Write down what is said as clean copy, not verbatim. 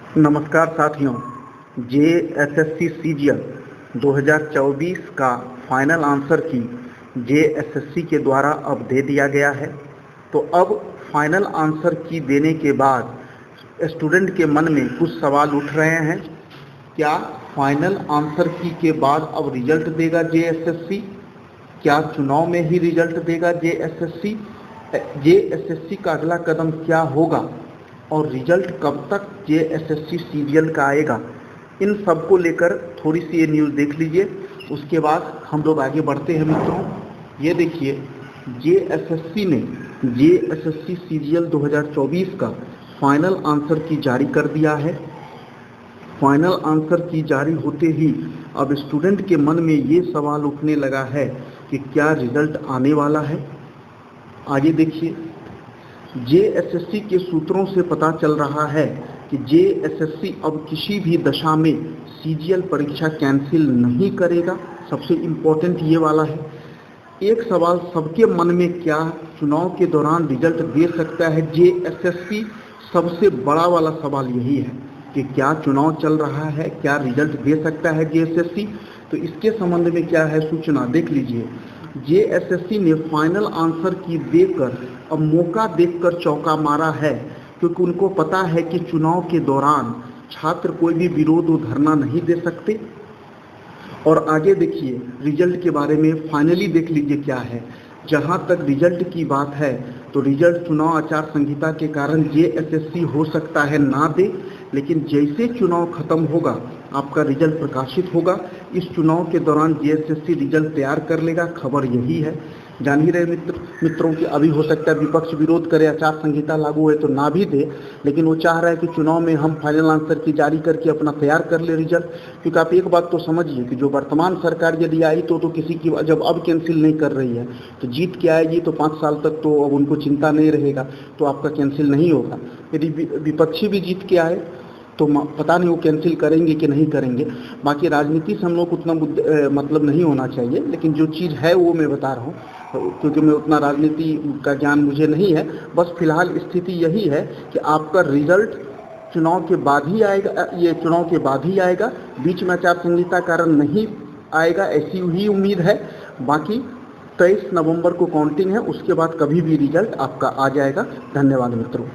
नमस्कार साथियों, JSSC CGL 2024 का फाइनल आंसर की जेएसएससी के द्वारा अब दे दिया गया है। तो अब फाइनल आंसर की देने के बाद स्टूडेंट के मन में कुछ सवाल उठ रहे हैं। क्या फाइनल आंसर की के बाद अब रिजल्ट देगा जेएसएससी? क्या चुनाव में ही रिजल्ट देगा जेएसएससी? जेएसएससी का अगला कदम क्या होगा और रिजल्ट कब तक जेएसएससी सीजीएल का आएगा? इन सब को लेकर थोड़ी सी ये न्यूज़ देख लीजिए, उसके बाद हम लोग आगे बढ़ते हैं। मित्रों, ये देखिए, जेएसएससी ने जेएसएससी सीजीएल 2024 का फाइनल आंसर की जारी कर दिया है। फाइनल आंसर की जारी होते ही अब स्टूडेंट के मन में ये सवाल उठने लगा है कि क्या रिजल्ट आने वाला है। आगे देखिए, जेएसएससी के सूत्रों से पता चल रहा है कि जेएसएससी अब किसी भी दशा में सीजीएल परीक्षा कैंसिल नहीं करेगा। सबसे इम्पोर्टेंट ये वाला है। एक सवाल सबके मन में, क्या चुनाव के दौरान रिजल्ट दे सकता है जेएसएससी? सबसे बड़ा वाला सवाल यही है कि क्या चुनाव चल रहा है, क्या रिजल्ट दे सकता है जेएसएससी? तो इसके संबंध में क्या है सूचना, देख लीजिए। जेएसएससी ने फाइनल आंसर की देकर अब मौका देखकर चौका मारा है, क्योंकि उनको पता है कि चुनाव के दौरान छात्र कोई भी विरोध और धरना नहीं दे सकते। और आगे देखिए, रिजल्ट के बारे में फाइनली देख लीजिए क्या है। जहां तक रिजल्ट की बात है तो रिजल्ट चुनाव आचार संहिता के कारण जेएसएससी हो सकता है ना दे, लेकिन जैसे चुनाव खत्म होगा आपका रिजल्ट प्रकाशित होगा। इस चुनाव के दौरान जेएसएससी रिजल्ट तैयार कर लेगा, खबर यही है। जान ही रहे मित्रों की अभी हो सकता है विपक्ष विरोध करे, आचार संहिता लागू है तो ना भी दे, लेकिन वो चाह रहा है कि चुनाव में हम फाइनल आंसर की जारी करके अपना तैयार कर ले रिजल्ट। क्योंकि आप एक बात तो समझिए कि जो वर्तमान सरकार यदि आई तो किसी की जब अब कैंसिल नहीं कर रही है तो जीत के आएगी तो 5 साल तक तो अब उनको चिंता नहीं रहेगा, तो आपका कैंसिल नहीं होगा। यदि विपक्षी भी जीत के आए तो पता नहीं वो कैंसिल करेंगे कि नहीं करेंगे। बाकी राजनीति से हम लोग उतना मतलब नहीं होना चाहिए, लेकिन जो चीज़ है वो मैं बता रहा हूँ, क्योंकि मैं उतना राजनीति का ज्ञान मुझे नहीं है। बस फिलहाल स्थिति यही है कि आपका रिजल्ट चुनाव के बाद ही आएगा, ये चुनाव के बाद ही आएगा, बीच में आचार संहिता कारण नहीं आएगा, ऐसी ही उम्मीद है। बाकी 23 नवंबर को काउंटिंग है, उसके बाद कभी भी रिजल्ट आपका आ जाएगा। धन्यवाद मित्रों।